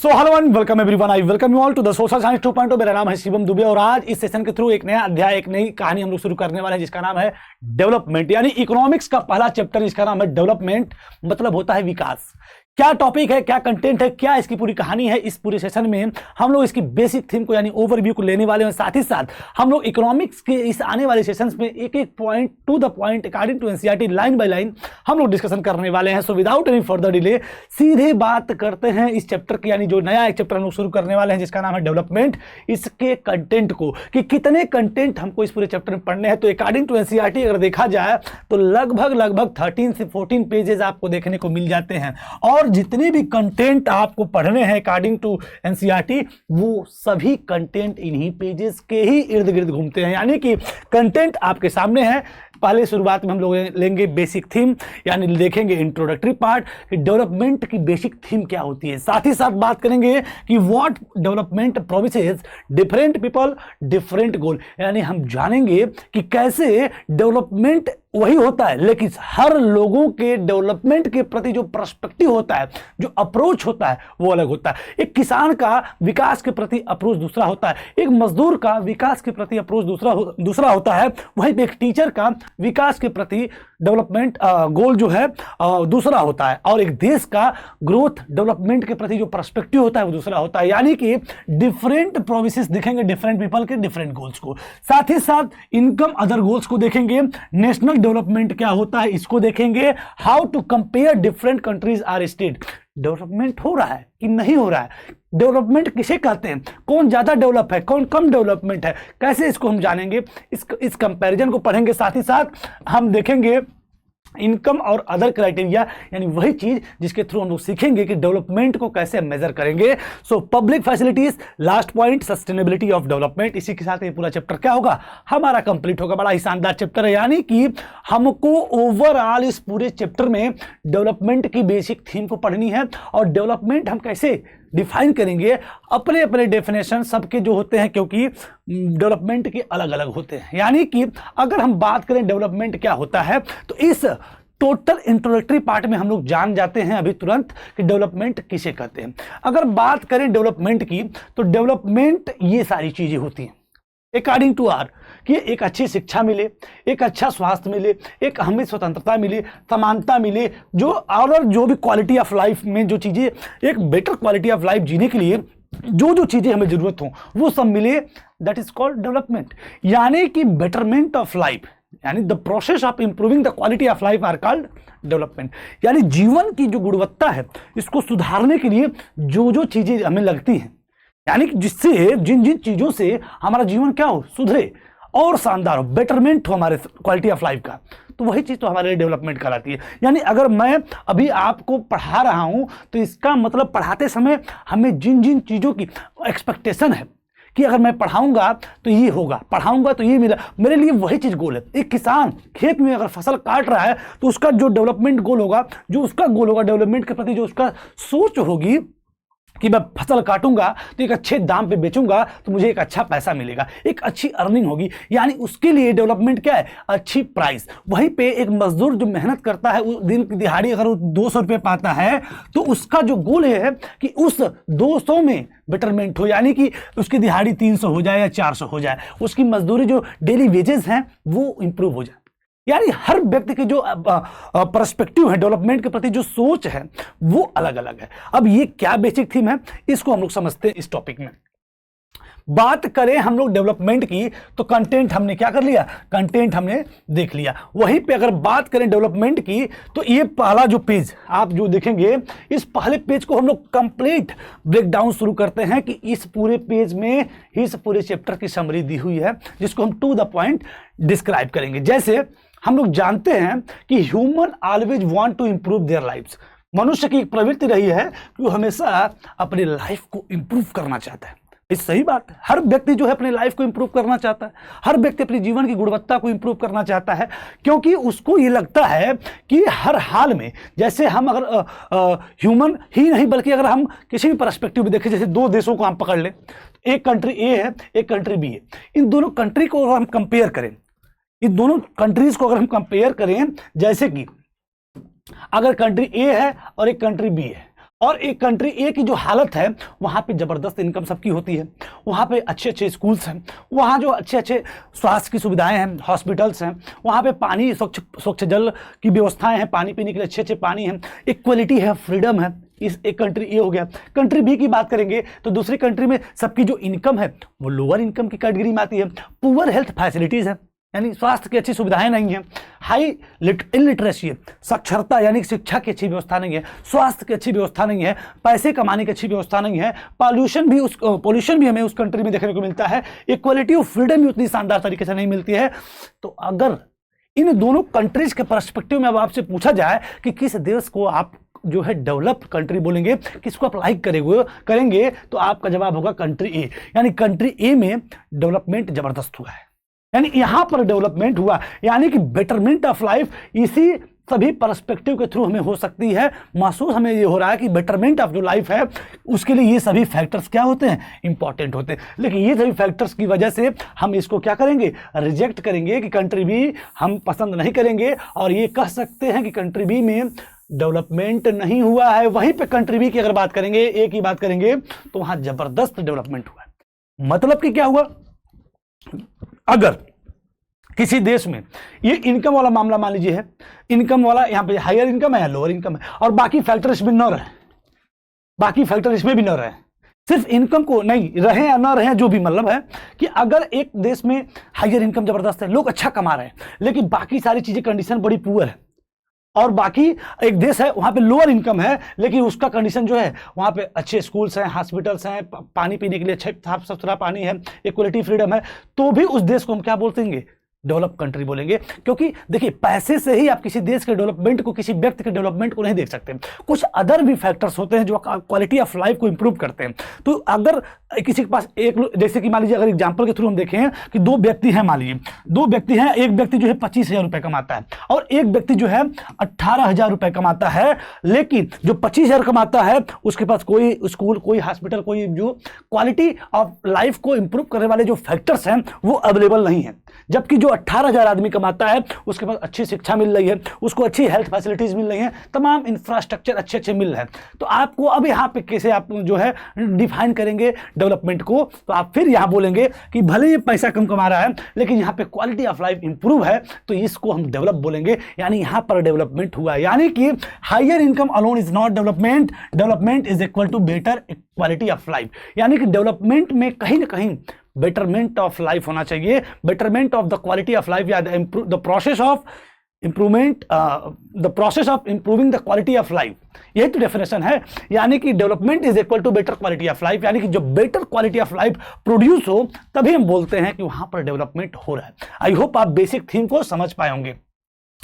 So hello and welcome everyone, I welcome you all to the social science 2.0। मेरा नाम है शिवम दुबे और आज इस सेशन के थ्रू एक नया अध्याय, एक नई कहानी हम लोग शुरू करने वाले हैं जिसका नाम है डेवलपमेंट, यानी इकोनॉमिक्स का पहला चैप्टर जिसका नाम है डेवलपमेंट, मतलब होता है विकास। क्या टॉपिक है, क्या कंटेंट है, क्या इसकी पूरी कहानी है, इस पूरे सेशन में हम लोग इसकी बेसिक थीम को यानी ओवरव्यू को लेने वाले हैं। साथ ही साथ हम लोग इकोनॉमिक्स के इस आने वाले सेशंस में एक एक point to the point according to NCERT line by line हम लोग डिस्कशन करने वाले हैं। So without any further delay सीधे बात करते हैं इस चैप्टर की, यानी जो नया एक चैप्टर हम लोग शुरू करने वाले हैं जिसका नाम है डेवलपमेंट, इसके कंटेंट को कि कितने कंटेंट हमको इस पूरे चैप्टर में पढ़ने हैं। तो अकॉर्डिंग टू एनसीईआरटी अगर देखा जाए तो लगभग 13 से 14 पेजेस आपको देखने को मिल जाते हैं और जितने भी कंटेंट आपको पढ़ने हैं अकॉर्डिंग टू एनसीईआरटी वो सभी कंटेंट इन्हीं पेजेस के ही इर्द गिर्द घूमते हैं, यानी कि कंटेंट आपके सामने है। पहले शुरुआत में हम लोग लेंगे बेसिक थीम, यानी देखेंगे इंट्रोडक्टरी पार्ट कि डेवलपमेंट की बेसिक थीम क्या होती है। साथ ही साथ बात करेंगे कि what development promises different people different गोल, यानी हम जानेंगे कि कैसे डेवलपमेंट वही होता है लेकिन हर लोगों के डेवलपमेंट के प्रति जो पर्सपेक्टिव होता है, जो अप्रोच होता है वो अलग होता है। एक किसान का विकास के प्रति अप्रोच दूसरा होता है, एक मजदूर का विकास के प्रति अप्रोच दूसरा होता है, वहीं पे एक टीचर का विकास के प्रति डेवलपमेंट गोल जो है दूसरा होता है, और एक देश का ग्रोथ डेवलपमेंट के प्रति जो पर्सपेक्टिव होता है वो दूसरा होता है। यानी कि डिफरेंट प्रोमिसेस दिखेंगे डिफरेंट पीपल के डिफरेंट गोल्स को। साथ ही साथ इनकम अदर गोल्स को देखेंगे, नेशनल डेवलपमेंट क्या होता है इसको देखेंगे, how to compare different countries or state, development हो रहा है कि नहीं हो रहा है, डेवलपमेंट किसे कहते हैं, कौन ज्यादा डेवलप है, कौन कम डेवलपमेंट है, कैसे इसको हम जानेंगे, इस कंपैरिजन को पढ़ेंगे। साथ ही साथ हम देखेंगे इनकम और अदर क्राइटेरिया, यानी वही चीज जिसके थ्रू हम लोग सीखेंगे कि डेवलपमेंट को कैसे मेजर करेंगे। So public facilities, last point sustainability of development, इसी के साथ ये पूरा चैप्टर क्या होगा हमारा कंप्लीट होगा। बड़ा ही शानदार चैप्टर है, यानी कि हमको ओवरऑल इस पूरे चैप्टर में डेवलपमेंट की बेसिक थीम को पढ़नी है और डेवलपमेंट हम कैसे डिफाइन करेंगे, अपने अपने डेफिनेशन सबके जो होते हैं, क्योंकि डेवलपमेंट के अलग अलग होते हैं। यानी कि अगर हम बात करें डेवलपमेंट क्या होता है तो इस टोटल इंट्रोडक्टरी पार्ट में हम लोग जान जाते हैं अभी तुरंत कि डेवलपमेंट किसे कहते हैं। अगर बात करें डेवलपमेंट की तो डेवलपमेंट ये सारी चीजें होती हैं अकॉर्डिंग टू आर, कि एक अच्छी शिक्षा मिले, एक अच्छा स्वास्थ्य मिले, एक हमें स्वतंत्रता मिले, समानता मिले, जो और जो भी क्वालिटी ऑफ लाइफ में जो चीज़ें, एक बेटर क्वालिटी ऑफ लाइफ जीने के लिए जो चीज़ें हमें ज़रूरत हो वो सब मिले, दैट इज कॉल्ड डेवलपमेंट। यानी कि बेटरमेंट ऑफ लाइफ, यानी the process of improving the quality of life or called development. यानी जीवन की जो गुणवत्ता है इसको सुधारने के लिए जो चीज़ें हमें लगती हैं, यानी कि जिससे जिन चीज़ों से हमारा जीवन क्या हो, सुधरे और शानदार हो, बेटरमेंट हो हमारे क्वालिटी ऑफ लाइफ का, तो वही चीज़ तो हमारे लिए डेवलपमेंट कहलाती है। यानी अगर मैं अभी आपको पढ़ा रहा हूं तो इसका मतलब पढ़ाते समय हमें जिन चीज़ों की एक्सपेक्टेशन है कि अगर मैं पढ़ाऊंगा तो ये होगा, पढ़ाऊंगा तो ये मिला, मेरे लिए वही चीज़ गोल है। एक किसान खेत में अगर फसल काट रहा है तो उसका जो डेवलपमेंट गोल होगा, जो उसका गोल होगा डेवलपमेंट के प्रति, जो उसका सोच होगी कि मैं फसल काटूंगा तो एक अच्छे दाम पे बेचूंगा तो मुझे एक अच्छा पैसा मिलेगा, एक अच्छी अर्निंग होगी, यानी उसके लिए डेवलपमेंट क्या है, अच्छी प्राइस। वहीं पे एक मजदूर जो मेहनत करता है, उस दिन की दिहाड़ी अगर वो 200 रुपये पाता है तो उसका जो गोल है कि उस 200 में बेटरमेंट हो, यानी कि उसकी दिहाड़ी 300 हो जाए या 400 हो जाए, उसकी मजदूरी जो डेली वेजेस हैं वो इंप्रूव हो जाए। यानी हर व्यक्ति के जो पर्सपेक्टिव है डेवलपमेंट के प्रति, जो सोच है वो अलग अलग है। अब ये क्या बेसिक थीम है इसको हम लोग समझते हैं इस टॉपिक में। बात करें हम लोग डेवलपमेंट की तो कंटेंट हमने क्या कर लिया, कंटेंट हमने देख लिया। वहीं पे अगर बात करें डेवलपमेंट की तो ये पहला जो पेज आप जो देखेंगे, इस पहले पेज को हम लोग कंप्लीट ब्रेकडाउन शुरू करते हैं कि इस पूरे पेज में इस पूरे चैप्टर की समरी दी हुई है जिसको हम टू द पॉइंट डिस्क्राइब करेंगे। जैसे हम लोग जानते हैं कि human always want to improve their lives, मनुष्य की एक प्रवृत्ति रही है कि वो हमेशा अपनी लाइफ को इंप्रूव करना चाहता है। ये सही बात है, हर व्यक्ति जो है अपनी लाइफ को इंप्रूव करना चाहता है, हर व्यक्ति अपने जीवन की गुणवत्ता को इंप्रूव करना चाहता है, क्योंकि उसको ये लगता है कि हर हाल में, जैसे हम अगर ह्यूमन ही नहीं बल्कि अगर हम किसी भी पर्सपेक्टिव में देखें, जैसे दो देशों को हम पकड़ लें, एक कंट्री ए है एक कंट्री बी है, इन दोनों कंट्री को अगर हम कंपेयर करें, इन दोनों कंट्रीज को अगर हम कंपेयर करें, जैसे कि अगर कंट्री ए है और एक कंट्री बी है और एक कंट्री ए की जो हालत है, वहाँ पे ज़बरदस्त इनकम सबकी होती है, वहाँ पे अच्छे अच्छे स्कूल्स हैं, वहाँ जो अच्छे अच्छे स्वास्थ्य की सुविधाएं हैं, हॉस्पिटल्स हैं, वहाँ पे पानी, स्वच्छ जल की व्यवस्थाएं हैं, पानी पीने के लिए अच्छे अच्छे पानी हैं, इक्वलिटी है, फ्रीडम है। इस एक कंट्री ए हो गया। कंट्री बी की बात करेंगे तो दूसरी कंट्री में सबकी जो इनकम है वो लोअर इनकम की कैटेगरी में आती है, पुअर हेल्थ फैसिलिटीज़ है, यानी स्वास्थ्य की अच्छी सुविधाएं नहीं हैं, हाई इलिटरेसी है, साक्षरता यानी शिक्षा की अच्छी व्यवस्था नहीं है, स्वास्थ्य की अच्छी व्यवस्था नहीं है, पैसे कमाने की अच्छी व्यवस्था नहीं है, पॉल्यूशन भी हमें उस कंट्री में देखने को मिलता है, इक्वलिटी ऑफ फ्रीडम भी उतनी शानदार तरीके से नहीं मिलती है। तो अगर इन दोनों कंट्रीज के पर्सपेक्टिव में अब आपसे पूछा जाए कि किस देश को आप जो है डेवलप्ड कंट्री बोलेंगे, किसको आप लाइक करेंगे, तो आपका जवाब होगा कंट्री ए। यानी कंट्री ए में डेवलपमेंट जबरदस्त हुआ है, यानी यहां पर डेवलपमेंट हुआ, यानी कि बेटरमेंट ऑफ लाइफ इसी सभी पर्सपेक्टिव के थ्रू हमें हो सकती है। महसूस हमें ये हो रहा है कि बेटरमेंट ऑफ जो लाइफ है उसके लिए ये सभी फैक्टर्स क्या होते हैं, इंपॉर्टेंट होते हैं। लेकिन ये सभी फैक्टर्स की वजह से हम इसको क्या करेंगे, रिजेक्ट करेंगे कि कंट्री बी हम पसंद नहीं करेंगे, और ये कह सकते हैं कि कंट्री बी में डेवलपमेंट नहीं हुआ है। वहीं पे कंट्री बी की अगर बात करेंगे, ए की बात करेंगे, तो वहां जबरदस्त डेवलपमेंट हुआ है। मतलब कि क्या हुआ, अगर किसी देश में ये इनकम वाला मामला मान लीजिए है, इनकम वाला यहां पे हायर इनकम है या लोअर इनकम है, और बाकी फैक्टर इसमें न रहे, बाकी फैक्टर इसमें भी न रहे, सिर्फ इनकम को नहीं रहे या ना रहे, जो भी मतलब है कि अगर एक देश में हायर इनकम जबरदस्त है, लोग अच्छा कमा रहे हैं, लेकिन बाकी सारी चीजें कंडीशन बड़ी पुअर है, और बाकी एक देश है वहां पे लोअर इनकम है, लेकिन उसका कंडीशन जो है वहां पे अच्छे स्कूल्स हैं, हॉस्पिटल्स हैं, पानी पीने के लिए अच्छा साफ सुथरा पानी है, इक्वलिटी फ्रीडम है, तो भी उस देश को हम क्या बोलते डेवलप कंट्री बोलेंगे। क्योंकि देखिए, पैसे से ही आप किसी देश के डेवलपमेंट को, किसी व्यक्ति के डेवलपमेंट को नहीं देख सकते, कुछ अदर भी फैक्टर्स होते हैं जो क्वालिटी ऑफ लाइफ को इंप्रूव करते हैं। तो अगर किसी के पास जैसे कि मान लीजिए, अगर एग्जांपल के थ्रू हम देखें कि दो व्यक्ति हैं, मान लीजिए दो व्यक्ति हैं, एक व्यक्ति जो है 25,000 रुपए कमाता है और एक व्यक्ति जो है 18,000 रुपए कमाता है, लेकिन जो 25,000 कमाता है उसके पास कोई स्कूल, कोई हॉस्पिटल, कोई जो क्वालिटी ऑफ लाइफ को इंप्रूव करने वाले जो फैक्टर्स हैं वो अवेलेबल नहीं है, जबकि जो 18,000 आदमी कमाता है उसके पास अच्छी शिक्षा मिल रही है, उसको अच्छी हेल्थ फैसिलिटीज मिल रही हैं, तमाम इंफ्रास्ट्रक्चर अच्छे अच्छे मिल रहे हैं। तो आपको अब यहाँ पे कैसे आप जो है डिफाइन करेंगे डेवलपमेंट को, तो आप फिर यहाँ बोलेंगे कि भले ये पैसा कम कमा रहा है लेकिन यहाँ पे क्वालिटी ऑफ लाइफ इंप्रूव है, तो इसको हम डेवलप बोलेंगे, यानी यहाँ पर डेवलपमेंट हुआ। यानी कि higher income alone is not development, development is equal to better quality of life. यानी कि डेवलपमेंट में कहीं ना कहीं बेटरमेंट ऑफ लाइफ होना चाहिए, betterment of the quality of life या the process of improvement, the process of improving the quality of life, यही तो डेफिनेशन है। यानी कि development is equal to better quality of life, यानी कि जब better quality of life produce हो तभी हम बोलते हैं कि वहां पर डेवलपमेंट हो रहा है। आई होप आप बेसिक थीम को समझ पाए होंगे।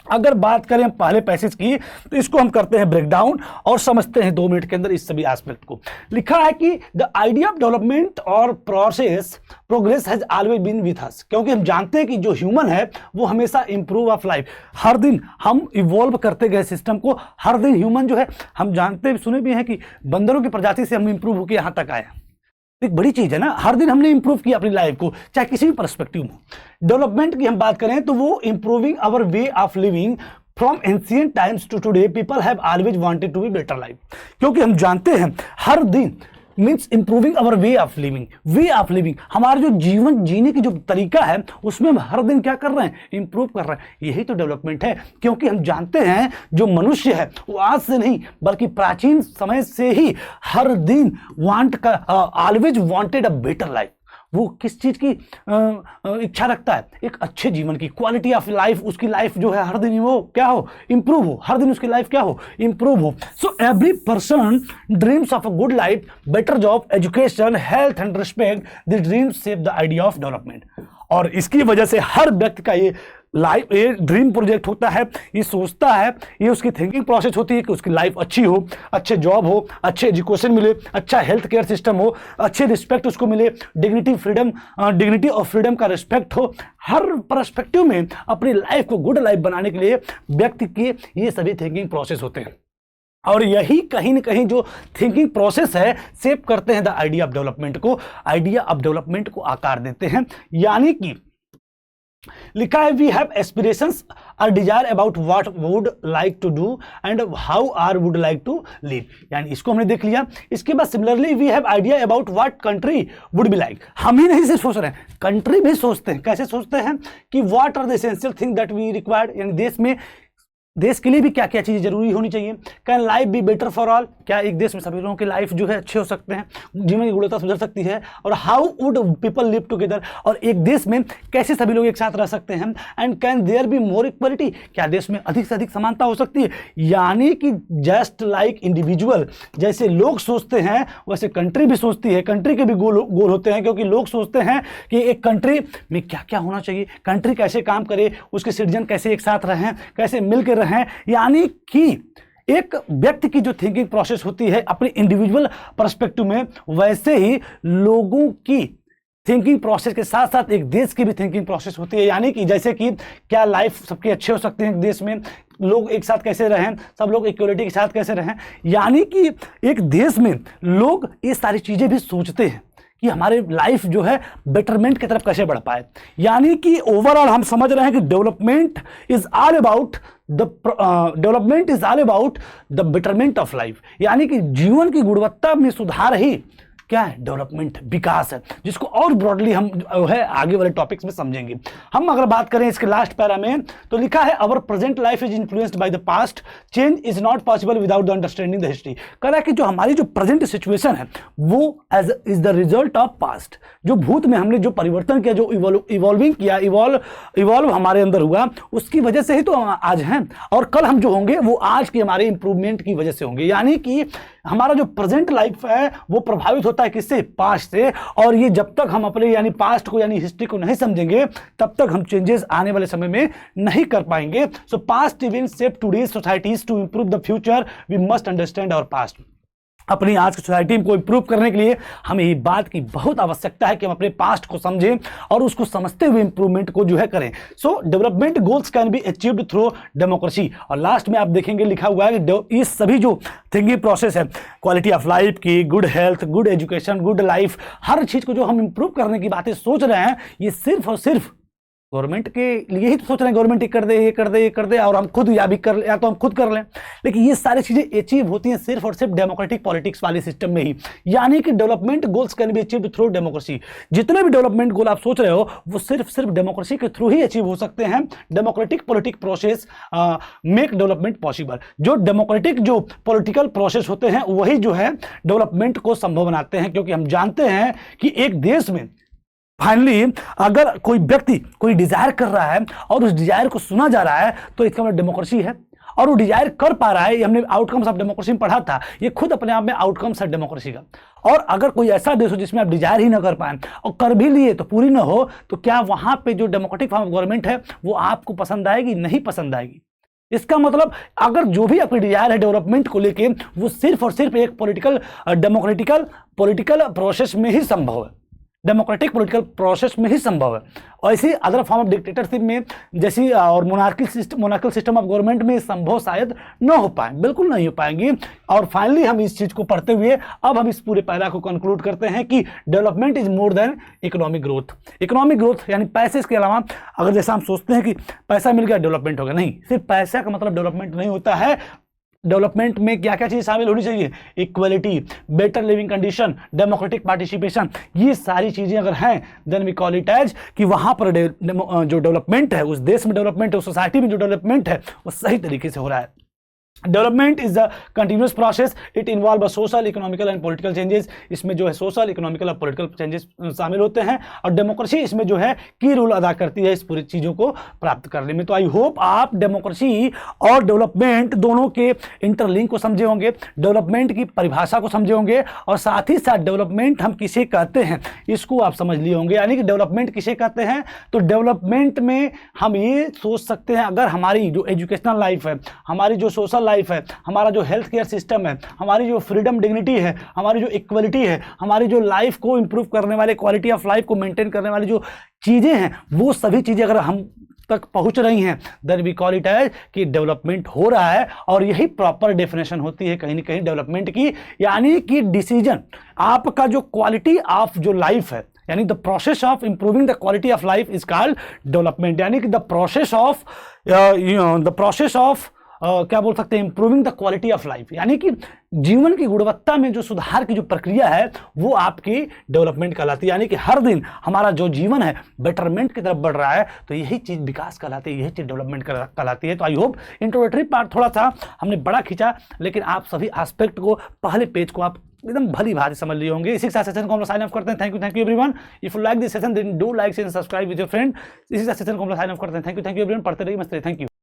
अगर बात करें पहले पैसेज की, तो इसको हम करते हैं ब्रेक डाउन और समझते हैं 2 मिनट के अंदर इस सभी एस्पेक्ट को। लिखा है कि द आइडिया ऑफ डेवलपमेंट और progress has always been with us, क्योंकि हम जानते हैं कि जो ह्यूमन है वो हमेशा इंप्रूव ऑफ लाइफ, हर दिन हम इवॉल्व करते गए सिस्टम को, हर दिन ह्यूमन जो है, हम जानते सुने भी हैं कि बंदरों की प्रजाति से हम इंप्रूव होकर यहां तक आए। एक बड़ी चीज है ना, हर दिन हमने इंप्रूव किया अपनी लाइफ को, चाहे किसी भी पर्सपेक्टिव में। डेवलपमेंट की हम बात करें तो वो improving our way of living from ancient times to today, people have always wanted to be better life. क्योंकि हम जानते हैं हर दिन means improving our way of living, way of living, हमारा जो जीवन जीने की जो तरीका है उसमें हम हर दिन क्या कर रहे हैं, इंप्रूव कर रहे हैं। यही तो डेवलपमेंट है। क्योंकि हम जानते हैं जो मनुष्य है वो आज से नहीं बल्कि प्राचीन समय से ही हर दिन वांट का always wanted a better life, वो किस चीज की इच्छा रखता है, एक अच्छे जीवन की, क्वालिटी ऑफ लाइफ, उसकी लाइफ जो है हर दिन वो क्या हो, इंप्रूव हो, हर दिन उसकी लाइफ क्या हो, इंप्रूव हो। So every person dreams of a good life, better job, education, health and respect, this dreams shape the idea of development. और इसकी वजह से हर व्यक्ति का ये लाइफ, ये ड्रीम प्रोजेक्ट होता है, ये सोचता है, ये उसकी थिंकिंग प्रोसेस होती है कि उसकी लाइफ अच्छी हो, अच्छे जॉब हो, अच्छे एजुकेशन मिले, अच्छा हेल्थ केयर सिस्टम हो, अच्छे रिस्पेक्ट उसको मिले, डिग्निटी फ्रीडम, डिग्निटी और फ्रीडम का रिस्पेक्ट हो। हर पर्सपेक्टिव में अपनी लाइफ को गुड लाइफ बनाने के लिए व्यक्ति के ये सभी थिंकिंग प्रोसेस होते हैं, और यही कहीं ना कहीं जो थिंकिंग प्रोसेस है शेप करते हैं द आइडिया ऑफ डेवलपमेंट को, आइडिया ऑफ डेवलपमेंट को आकार देते हैं। यानी कि लिखा है वी हैव एस्पिरेशंस और desire about what would like to do and how are would like to live, यानी इसको हमने देख लिया। इसके बाद similarly we have idea about what country would be like, हम ही नहीं सिर्फ सोच रहे हैं, कंट्री भी सोचते हैं। कैसे सोचते हैं कि what are the essential thing that we required, यानी देश के लिए भी क्या क्या चीज़ें जरूरी होनी चाहिए। Can life be better for all, क्या एक देश में सभी लोगों की लाइफ जो है अच्छे हो सकते हैं, जीवन की गुणवत्ता सुधर सकती है। और how would people live together, और एक देश में कैसे सभी लोग एक साथ रह सकते हैं। And can there be more equality, क्या देश में अधिक से अधिक समानता हो सकती है। यानी कि जस्ट लाइक इंडिविजुअल, जैसे लोग सोचते हैं वैसे कंट्री भी सोचती है। कंट्री के भी गोल होते हैं, क्योंकि लोग सोचते हैं कि एक कंट्री में क्या क्या होना चाहिए, कंट्री कैसे काम करे, उसके सिटीजन कैसे एक साथ रहें, कैसे मिलकर रहें। यानी कि एक व्यक्ति की जो थिंकिंग प्रोसेस होती है अपने इंडिविजुअल पर्सपेक्टिव में, वैसे ही लोगों की थिंकिंग प्रोसेस के साथ साथ एक देश की भी थिंकिंग प्रोसेस होती है। यानी कि जैसे कि क्या लाइफ सबके अच्छे हो सकते हैं देश में, लोग एक साथ कैसे रहें, सब लोग इक्वलिटी के साथ कैसे रहें। यानी कि एक देश में लोग ये सारी चीज़ें भी सोचते हैं कि हमारे लाइफ जो है बेटरमेंट की तरफ कैसे बढ़ पाए। यानी कि ओवरऑल हम समझ रहे हैं कि development is all about the betterment of life, यानी कि जीवन की गुणवत्ता में सुधार ही क्या है, डेवलपमेंट, विकास है, जिसको और ब्रॉडली हम जो है आगे वाले टॉपिक्स में समझेंगे। हम अगर बात करें इसके लास्ट पैरा में, तो लिखा है अवर present life is influenced by the past, change is not possible without the understanding the history. कह रहा है कि जो हमारी जो प्रेजेंट सिचुएशन है वो as is the result of past, जो भूत में हमने जो परिवर्तन किया, जो इवॉल्विंग किया, इवॉल्व हमारे अंदर हुआ, उसकी वजह से ही तो आज हैं, और कल हम जो होंगे वो आज के हमारे इंप्रूवमेंट की वजह से होंगे। यानी कि हमारा जो प्रेजेंट लाइफ है वो प्रभावित होता है किससे, पास्ट से। और ये जब तक हम अपने यानी पास्ट को यानी हिस्ट्री को नहीं समझेंगे तब तक हम चेंजेस आने वाले समय में नहीं कर पाएंगे। So past events shape today's societies, to improve the future we must understand our past. अपनी आज की सोसाइटी को इंप्रूव करने के लिए हमें ये बात की बहुत आवश्यकता है कि हम अपने पास्ट को समझें और उसको समझते हुए इंप्रूवमेंट को जो है करें। सो development goals can be achieved through democracy. और लास्ट में आप देखेंगे लिखा हुआ है कि ये सभी जो थिंकिंग प्रोसेस है, क्वालिटी ऑफ लाइफ की, good health, good education, good life, हर चीज़ को जो हम इंप्रूव करने की बातें सोच रहे हैं, ये सिर्फ और सिर्फ गवर्नमेंट के लिए ही तो सोच रहे हैं, गवर्नमेंट ये कर दे, ये कर दे, ये कर दे, और हम खुद या तो हम खुद कर लें। लेकिन ये सारी चीज़ें अचीव होती हैं सिर्फ और सिर्फ डेमोक्रेटिक पॉलिटिक्स वाले सिस्टम में ही। यानी कि development goals can be achieved through democracy. जितने भी डेवलपमेंट गोल आप सोच रहे हो वो सिर्फ डेमोक्रेसी के थ्रू ही अचीव हो सकते हैं। Democratic politic process make development possible. जो डेमोक्रेटिक जो पॉलिटिकल प्रोसेस होते हैं वही जो है डेवलपमेंट को संभव बनाते हैं, क्योंकि हम जानते हैं कि एक देश में फाइनली अगर कोई व्यक्ति कोई डिजायर कर रहा है और उस डिजायर को सुना जा रहा है तो इसका मतलब डेमोक्रेसी है, और वो डिजायर कर पा रहा है। ये हमने आउटकम्स ऑफ डेमोक्रेसी में पढ़ा था, ये खुद अपने आप में आउटकम्स है डेमोक्रेसी का। और अगर कोई ऐसा देश हो जिसमें आप डिजायर ही ना कर पाए और कर भी लिए तो पूरी ना हो, तो क्या वहां पे जो डेमोक्रेटिक फॉर्म ऑफ गवर्नमेंट है वो आपको पसंद आएगी? नहीं पसंद आएगी। इसका मतलब अगर जो भी आपकी डिजायर है डेवलपमेंट को लेके वो सिर्फ और सिर्फ एक पॉलिटिकल प्रोसेस में ही संभव है, डेमोक्रेटिक पॉलिटिकल प्रोसेस में ही संभव है। और ऐसी अदर फॉर्म ऑफ डिक्टेटरशिप में जैसी और मोनार्किल सिस्टम ऑफ गवर्नमेंट में संभव शायद न हो पाए, बिल्कुल नहीं हो पाएंगी। और फाइनली हम इस चीज को पढ़ते हुए अब हम इस पूरे पैरा को कंक्लूड करते हैं कि development is more than economic growth. Economic growth यानी पैसे के अलावा, अगर जैसा हम सोचते हैं कि पैसा मिल गया डेवलपमेंट होगा, नहीं, सिर्फ पैसा का मतलब डेवलपमेंट नहीं होता है। डेवलपमेंट में क्या क्या चीज़ शामिल होनी चाहिए? Equality, better living condition, democratic participation, ये सारी चीज़ें अगर हैं then we call it as कि वहाँ पर जो डेवलपमेंट है, उस देश में डेवलपमेंट है, उस सोसाइटी में जो डेवलपमेंट है वो सही तरीके से हो रहा है। Development is the continuous process, it involve social, economical and political changes. इसमें जो है सोशल, इकोनॉमिकल और पॉलिटिकल चेंजेस शामिल होते हैं, और डेमोक्रेसी इसमें जो है की रोल अदा करती है इस पूरी चीज़ों को प्राप्त करने में। तो आई होप आप डेमोक्रेसी और डेवलपमेंट दोनों के इंटरलिंक को समझे होंगे, डेवलपमेंट की परिभाषा को समझे होंगे, और साथ ही साथ डेवलपमेंट हम किसे कहते हैं इसको आप समझ लिए होंगे। यानी कि डेवलपमेंट किसे कहते हैं, तो डेवलपमेंट में हम ये सोच सकते हैं अगर हमारी जो एजुकेशनल लाइफ है, हमारी जो सोशल लाइफ है, हमारा जो हेल्थ केयर सिस्टम है, हमारी जो फ्रीडम डिग्निटी है, हमारी जो इक्वलिटी है, हमारी जो लाइफ को इंप्रूव करने वाले, क्वालिटी ऑफ लाइफ को मेंटेन करने वाली जो चीज़ें हैं, वो सभी चीज़ें अगर हम तक पहुंच रही हैं then we call it as कि डेवलपमेंट हो रहा है। और यही प्रॉपर डेफिनेशन होती है कहीं ना कहीं डेवलपमेंट की। यानी कि डिसीजन, आपका जो क्वालिटी ऑफ जो लाइफ है, यानी the process of improving the quality of life is called development, यानी कि द प्रोसेस ऑफ क्या बोल सकते हैं, improving the quality of life, यानी कि जीवन की गुणवत्ता में जो सुधार की जो प्रक्रिया है वो आपकी डेवलपमेंट कहलाती है। यानी कि हर दिन हमारा जो जीवन है बेटरमेंट की तरफ बढ़ रहा है, तो यही चीज विकास कहलाती है, यही चीज डेवलपमेंट कहलाती है। तो आई होप इंट्रोडक्टरी पार्ट थोड़ा सा हमने बड़ा खींचा, लेकिन आप सभी एस्पेक्ट को, पहले पेज को आप एकदम भली भांति समझ लिए होंगे। इसी के साथ सेशन को हम साइन अप करते हैं। Thank you everyone. If you like this session then do like share subscribe with your friend. इसी के साथ सेशन को हम साइन अप करते हैं। Thank you everyone. पढ़ते रहिए, मस्त रहिए। Thank you.